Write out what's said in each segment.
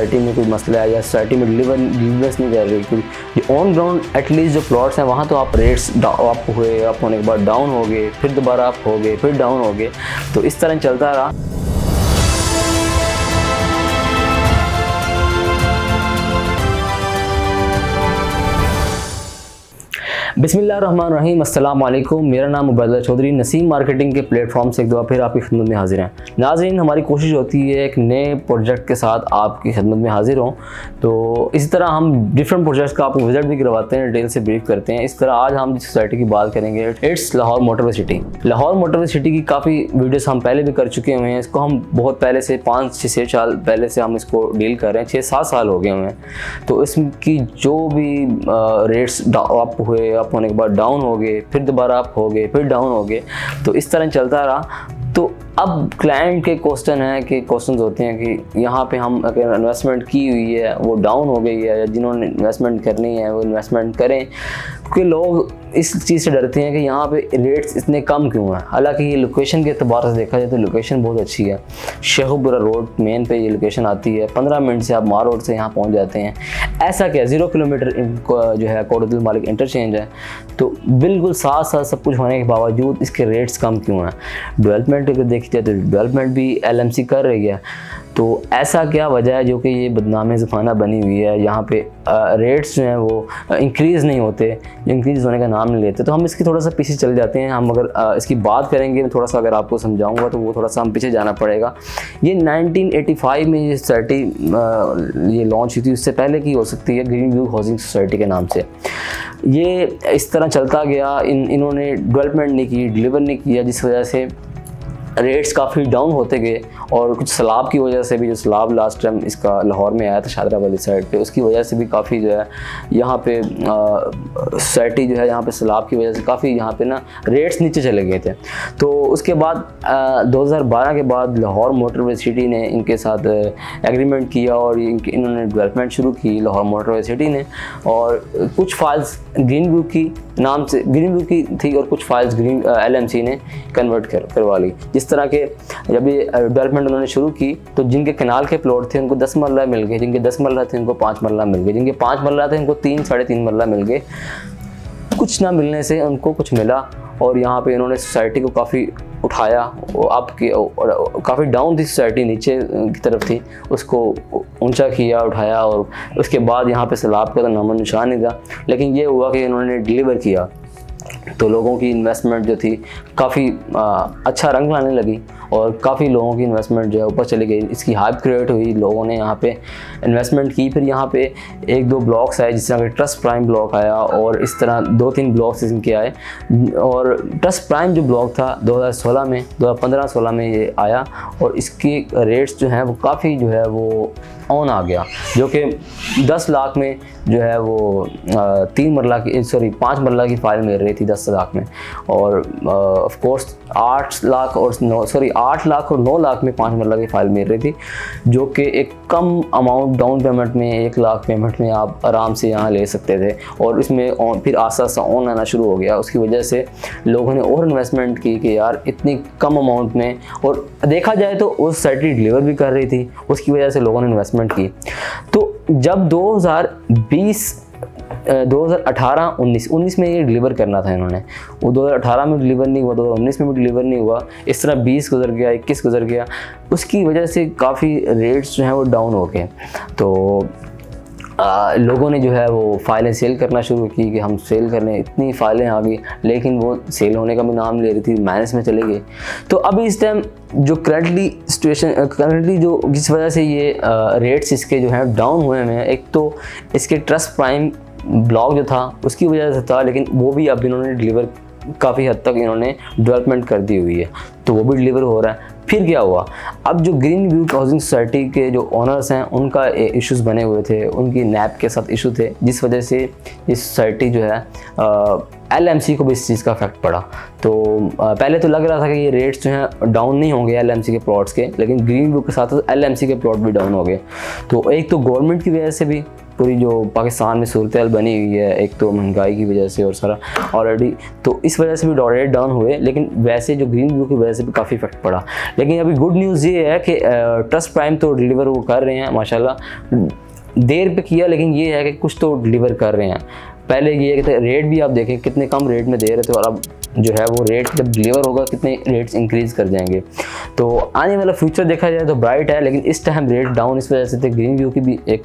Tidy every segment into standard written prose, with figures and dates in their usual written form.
Society में कोई मसला है या सोसाइटी में डिलीवर्स नहीं कर रही, क्योंकि ऑन ग्राउंड एटलीस्ट जो प्लॉट्स हैं वहाँ तो आप रेट्स अप हुए, अप होने के बाद डाउन हो गए, फिर दोबारा अप हो गए, फिर डाउन हो गए, तो इस तरह चलता रहा। बिस्मिल्लाहिर्रहमानिर्रहीम, अस्सलाम वालेकुम। मेरा नाम उबैदुल्लाह चौधरी, नसीम मार्केटिंग के प्लेटफॉर्म से एक दफ़ा फिर आपकी खिदमत में हाजिर हैं। नाज़रीन, हमारी कोशिश होती है एक नए प्रोजेक्ट के साथ आपकी खिदमत में हाजिर हों, तो इसी तरह हम डिफरेंट प्रोजेक्ट्स का आपको विजिट भी करवाते हैं, डिटेल से ब्रीफ करते हैं। इस तरह आज हम जिस सोसाइटी की बात करेंगे, it's Lahore motorway city. Lahore motorway city की काफ़ी वीडियोस हम पहले भी कर चुके हुए हैं। इसको हम बहुत पहले से 5-6 साल पहले से हम इसको डील कर रहे हैं, 6-7 साल हो गए हुए हैं। तो इसकी जो भी रेट्स अप हुए, अप होने के बाद डाउन हो गए, फिर दोबारा अप हो गए, फिर डाउन हो गए, तो इस तरह चलता रहा। तो अब क्लाइंट के क्वेश्चन होते हैं कि यहाँ पे हम अगर इन्वेस्टमेंट की हुई है वो डाउन हो गई है, या जिन्होंने इन्वेस्टमेंट करनी है वो इन्वेस्टमेंट करें, क्योंकि लोग इस चीज़ से डरते हैं कि यहाँ पे रेट्स इतने कम क्यों हैं। हालांकि ये लोकेशन के अतबार से देखा जाए तो लोकेशन बहुत अच्छी है। शेखुपुरा रोड मेन पे ये लोकेशन आती है, 15 मिनट से आप मार रोड से यहाँ पहुँच जाते हैं। ऐसा क्या 0 किलोमीटर जो है कोटअब्दुल मालिक इंटरचेंज है, तो बिल्कुल साथ साथ सब कुछ होने के बावजूद इसके रेट्स कम क्यों हैं। डेवलपमेंट अगर देखी जाए तो डेवलपमेंट भी LMC कर रही है, तो ऐसा क्या वजह है जो कि ये बदनाम ज़माना बनी हुई है। यहाँ पे रेट्स जो हैं वो इंक्रीज़ नहीं होते, इंक्रीज़ होने का नाम नहीं लेते। तो हम इसकी थोड़ा सा पीछे चले जाते हैं। हम अगर इसकी बात करेंगे, थोड़ा सा अगर आपको समझाऊंगा तो वो थोड़ा सा हम पीछे जाना पड़ेगा। ये 1985 में ये सोसाइटी ये लॉन्च हुई थी, उससे पहले की हो सकती है, ग्रीन व्यू हाउसिंग सोसाइटी के नाम से। ये इस तरह चलता गया, इन्होंने डेवलपमेंट नहीं की, डिलीवर नहीं किया, जिस वजह से रेट्स काफ़ी डाउन होते गए। और कुछ सैलाब की वजह से भी, जो सैलाब लास्ट टाइम इसका लाहौर में आया था शादरा वाली साइड पे, उसकी वजह से भी काफ़ी जो है यहाँ पे सोसाइटी जो है, यहाँ पे सैलाब की वजह से काफ़ी यहाँ पे ना रेट्स नीचे चले गए थे। तो उसके बाद 2012 के बाद लाहौर मोटरवे सिटी ने इनके साथ एग्रीमेंट किया और इन्होंने डेवलपमेंट शुरू की लाहौर मोटरवे सिटी ने। और कुछ फाइल्स ग्रीन व्यू की नाम से ग्रीन व्यू की थी और कुछ फाइल्स LMC ने कन्वर्ट करवा ली। जिस तरह के जब ये डेवलपमेंट उन्होंने शुरू की तो जिनके कनाल के प्लॉट थे उनको 10 मरला मिल गए, जिनके 10 मरला थे उनको 5 मरला मिल गए, जिनके 5 मरला थे उनको 3-3.5 मरला मिल गए। कुछ ना मिलने से उनको कुछ मिला और यहाँ पे इन्होंने सोसाइटी को काफ़ी उठाया। काफ़ी डाउन थी सोसाइटी, नीचे की तरफ थी, उसको ऊंचा किया, उठाया। और उसके बाद यहाँ पे सैलाब का तो नामो निशान नहीं था। लेकिन ये हुआ कि इन्होंने डिलीवर किया तो लोगों की इन्वेस्टमेंट जो थी काफ़ी अच्छा रंग लाने लगी और काफ़ी लोगों की इन्वेस्टमेंट जो है ऊपर चली गई। इसकी हाइप क्रिएट हुई, लोगों ने यहाँ पे इन्वेस्टमेंट की। फिर यहाँ पे 1-2 ब्लॉक्स आए, जिस तरह के ट्रस्ट प्राइम ब्लॉक आया और इस तरह 2-3 ब्लॉक्स इनके आए। और ट्रस्ट प्राइम जो ब्लॉक था 2016 में, 2015-16 में ये आया और इसकी रेट्स जो हैं वो काफ़ी जो है वो ऑन आ गया, जो कि 10 लाख में जो है वो 5 मरला की फाइल मिल रही थी 10 लाख में। और ऑफ कोर्स 8 लाख और 9 लाख में 5 मरला की फाइल मिल रही थी, जो कि एक कम अमाउंट डाउन पेमेंट में 1 लाख पेमेंट में आप आराम से यहाँ ले सकते थे। और इसमें फिर आस्ता आस्ता ऑन आना शुरू हो गया। उसकी वजह से लोगों ने और इन्वेस्टमेंट की कि यार इतनी कम अमाउंट में, और देखा जाए तो उस सोसाइटी डिलीवर भी कर रही थी, उसकी वजह से लोगों ने इन्वेस्टमेंट की। तो जब 2018-19 में ये डिलीवर करना था इन्होंने, वो 2018 में डिलीवर नहीं हुआ, 2019 में भी डिलीवर नहीं हुआ, इस तरह 20 गुजर गया, 21 गुजर गया। उसकी वजह से काफ़ी रेट्स जो हैं वो डाउन हो गए। तो लोगों ने जो है वो फाइलें सेल करना शुरू की कि हम सेल करने, इतनी फाइलें आ गई, लेकिन वो सेल होने का भी नाम ले रही थी, माइनस में चले गए। तो अभी इस टाइम जो करंटली जो जिस वजह से ये रेट्स इसके जो हैं डाउन हुए हैं, एक तो इसके ट्रस्ट प्राइम ब्लॉक जो था उसकी वजह से था, लेकिन वो भी अब इन्होंने डिलीवर काफ़ी हद तक इन्होंने डेवलपमेंट कर दी हुई है, तो वो भी डिलीवर हो रहा है। फिर क्या हुआ, अब जो ग्रीन व्यू हाउसिंग सोसाइटी के जो ओनर्स हैं उनका इश्यूज़ बने हुए थे, उनकी नैप के साथ इशू थे, जिस वजह से ये सोसाइटी जो है LMC को भी इस चीज़ का इफेक्ट पड़ा। तो पहले तो लग रहा था कि ये रेट्स जो हैं डाउन नहीं होंगे LMC के प्लॉट्स के, लेकिन ग्रीन व्यू के साथ LMC के प्लॉट भी डाउन हो गए। तो एक तो गवर्नमेंट की वजह से भी पूरी जो पाकिस्तान में सूरत हाल बनी हुई है, एक तो महंगाई की वजह से और सारा ऑलरेडी, तो इस वजह से भी रेट डाउन हुए, लेकिन वैसे जो ग्रीन व्यू की वजह से भी काफ़ी इफेक्ट पड़ा। लेकिन अभी गुड न्यूज़ ये है कि ट्रस्ट प्राइम तो डिलीवर वो कर रहे हैं माशाल्लाह, देर पे किया लेकिन ये है कि कुछ तो डिलीवर कर रहे हैं। पहले ये है कि रेट भी आप देखें कितने कम रेट में दे रहे थे, और अब जो है वो रेट जब डिलीवर होगा कितने रेट्स इंक्रीज़ कर जाएंगे। तो आने वाला फ्यूचर देखा जाए तो ब्राइट है, लेकिन इस टाइम रेट डाउन इस वजह से थे। ग्रीन व्यू की भी एक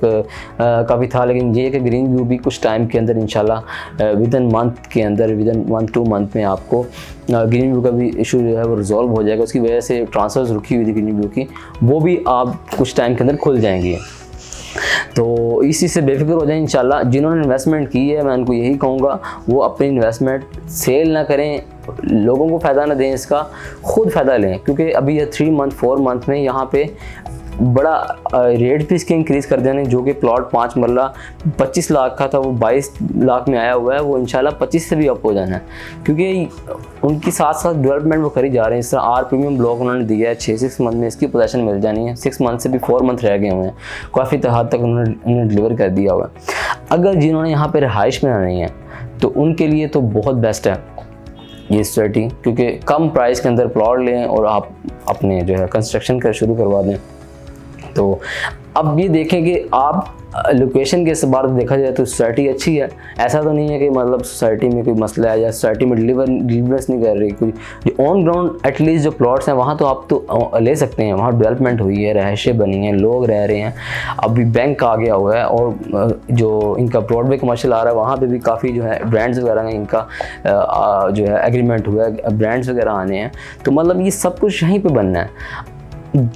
काफ़ी था, लेकिन ये है कि ग्रीन व्यू भी कुछ टाइम के अंदर इंशाल्लाह विद इन मंथ के अंदर, विद इन 1-2 मंथ में आपको ग्रीन व्यू का भी इशू जो है वो रिजॉल्व हो जाएगा। उसकी वजह से ट्रांसफर्स रुकी हुई थी ग्रीन व्यू की, वो भी आप कुछ टाइम के अंदर खुल जाएंगी। तो इसी से बेफिक्र हो जाए इंशाल्लाह। जिन्होंने इन्वेस्टमेंट की है मैं उनको यही कहूँगा वो अपनी इन्वेस्टमेंट सेल ना करें, लोगों को फ़ायदा ना दें, इसका खुद फ़ायदा लें, क्योंकि अभी ये 3 मंथ 4 मंथ में यहाँ पे बड़ा रेट भी इसके इंक्रीज़ कर देने। जो कि प्लॉट 5 मरला 25 लाख का था वो 22 लाख में आया हुआ है, वो इंशाल्लाह 25 से भी अप हो जाना है, क्योंकि उनकी साथ साथ डेवलपमेंट वो करी जा रहे हैं। इस तरह आर प्रीमियम ब्लॉक उन्होंने दिया है, 6 मंथ में इसकी पोजीशन मिल जानी है। 6 मंथ से भी 4 मंथ रह गए हुए हैं, काफ़ी हद तक उन्होंने डिलीवर कर दिया हुआ है। अगर जिन्होंने यहाँ पर रिहाइश बनानी है तो उनके लिए तो बहुत बेस्ट है ये स्ट्रेटजी, क्योंकि कम प्राइस के अंदर प्लॉट लें और आप अपने जो है कंस्ट्रक्शन कर शुरू करवा दें। तो अब ये देखें कि आप लोकेशन के इस बार देखा जाए तो सोसाइटी अच्छी है, ऐसा तो नहीं है कि मतलब सोसाइटी में कोई मसला है या सोसाइटी में डिलीवरेंस नहीं कर रही कोई। जो ऑन ग्राउंड एटलीस्ट जो प्लॉट्स हैं वहाँ तो आप तो ले सकते हैं, वहाँ डेवलपमेंट हुई है, रहायशें बनी हैं, लोग रह रहे हैं, अभी बैंक आ गया हुआ है, और जो इनका ब्रॉडवे कमर्शियल आ रहा है वहाँ पर भी काफ़ी जो है ब्रांड्स वगैरह हैं, इनका जो है एग्रीमेंट हुआ है, ब्रांड्स वगैरह आने हैं। तो मतलब ये सब कुछ यहीं पर बनना है।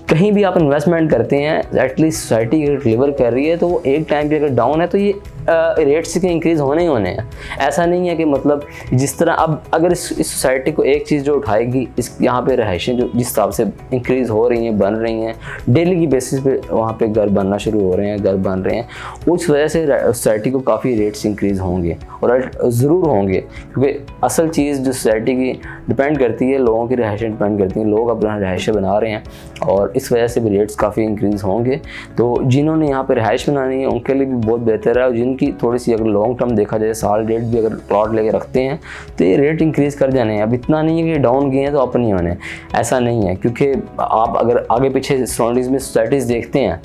कहीं भी आप इन्वेस्टमेंट करते हैं एटलीस्ट सोसाइटी अगर डिलीवर कर रही है तो वो एक टाइम पे अगर डाउन है तो ये रेट्स के इंक्रीज़ होने ही होने हैं। ऐसा नहीं है कि मतलब जिस तरह अब अगर इस सोसाइटी को एक चीज़ जो उठाएगी, इस यहाँ पे रहायशें जो जिस हिसाब से इंक्रीज़ हो रही हैं, बन रही हैं, डेली की बेसिस पे वहाँ पे घर बनना शुरू हो रहे हैं, घर बन रहे हैं, उस वजह से सोसाइटी को काफ़ी रेट्स इंक्रीज़ होंगे और ज़रूर होंगे, क्योंकि असल चीज़ जो सोसाइटी की डिपेंड करती है, लोगों की रहायशें डिपेंड करती हैं, लोग अपना रहायशें बना रहे हैं और इस वजह से भी रेट्स काफ़ी इंक्रीज़ होंगे। तो जिन्होंने यहाँ पे रहायश बनानी है उनके लिए भी बहुत बेहतर है, और जिनकी थोड़ी सी अगर लॉन्ग टर्म देखा जाए, साल डेट भी अगर प्लॉट लेके रखते हैं तो ये रेट इंक्रीज़ कर जाने हैं। अब इतना नहीं है कि डाउन गए हैं तो अप नहीं होने, ऐसा नहीं है, क्योंकि आप अगर आगे पीछे सराउंडिंग्स में सोसाइटीज़ देखते हैं,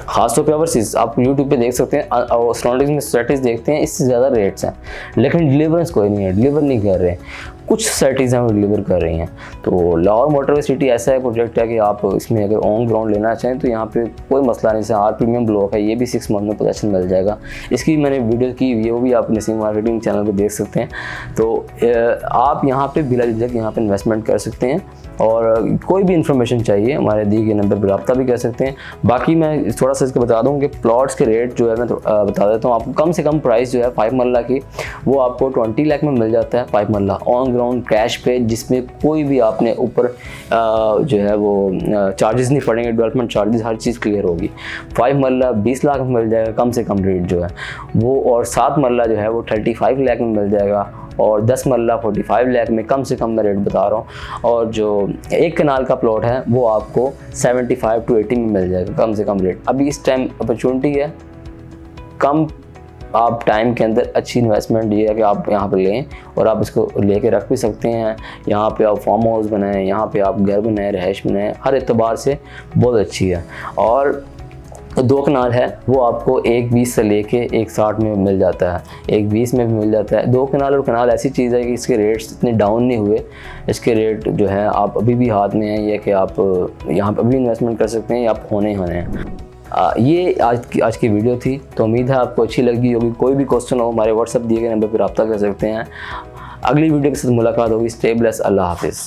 खासतौर पे ओवरसीज आप यूट्यूब पे देख सकते हैं और सराउंडिंग्स में सोसाइटीज़ देखते हैं, इससे ज़्यादा रेट्स हैं, लेकिन डिलीवरेंस कोई नहीं है, डिलीवर नहीं कर रहे। कुछ सोसाइटीज़ हैं वो डिलीवर कर रही हैं। तो लाहौर मोटरवे सिटी ऐसा है प्रोजेक्ट है कि आप इसमें अगर ऑन ग्राउंड लेना चाहें तो यहाँ पे कोई मसला नहीं है। आर प्रीमियम ब्लॉक है, ये भी 6 मंथ में पोजीशन मिल जाएगा। इसकी मैंने वीडियो की हुई है, वो भी आप नसीम मार्केटिंग चैनल पर देख सकते हैं। तो आप यहाँ पे बिला झिझक यहाँ पे इन्वेस्टमेंट कर सकते हैं, और कोई भी इन्फॉर्मेशन चाहिए हमारे दिए गए नंबर पर रब्ता भी कर सकते हैं। बाकी मैं थोड़ा सा इसको बता दूँ कि प्लॉट्स के रेट जो है मैं बता देता हूँ आपको। कम से कम प्राइस जो है 5 मरला की वो आपको 20 लाख में मिल जाता है, 5 मरला ऑन ग्राउंड कैश पे, जिसमें कोई भी आपने ऊपर जो है वो चार्जेस नहीं पड़ेंगे, डेवलपमेंट चार्जेस, हर चीज़ क्लियर होगी। 5 मरला 20 लाख में मिल जाएगा कम से कम रेट जो है वो, और 7 मरला जो है वो 35 लाख में मिल जाएगा, और 10 मरला 45 लाख में कम से कम मैं रेट बता रहा हूँ। और जो 1 कनाल का प्लॉट है वो आपको 75 to 80 में मिल जाएगा कम से कम रेट। अभी इस टाइम अपॉर्चुनिटी है, कम आप टाइम के अंदर अच्छी इन्वेस्टमेंट ये है कि आप यहाँ पे लें और आप इसको लेके रख भी सकते हैं। यहाँ पे आप फार्म हाउस बनाएं, यहाँ पे आप घर बनाएं, रहायश बनाएं, हर एतबार से बहुत अच्छी है। और 2 कनाल है वो आपको 1.20 से लेके 1.60 में मिल जाता है, 1.20 में भी मिल जाता है। 2 कनाल और कनाल ऐसी चीज़ है कि इसके रेट्स इतने डाउन नहीं हुए, इसके रेट जो है आप अभी भी हाथ में हैं, ये कि आप यहाँ पर भी इन्वेस्टमेंट कर सकते हैं या आप होने हैं। ये आज की वीडियो थी, तो उम्मीद है आपको अच्छी लगी होगी। कोई भी क्वेश्चन हो हमारे व्हाट्सएप दिए गए नंबर पर रब्ता कर सकते हैं। अगली वीडियो के साथ मुलाकात होगी। स्टे ब्लेस, अल्लाह हाफिज़।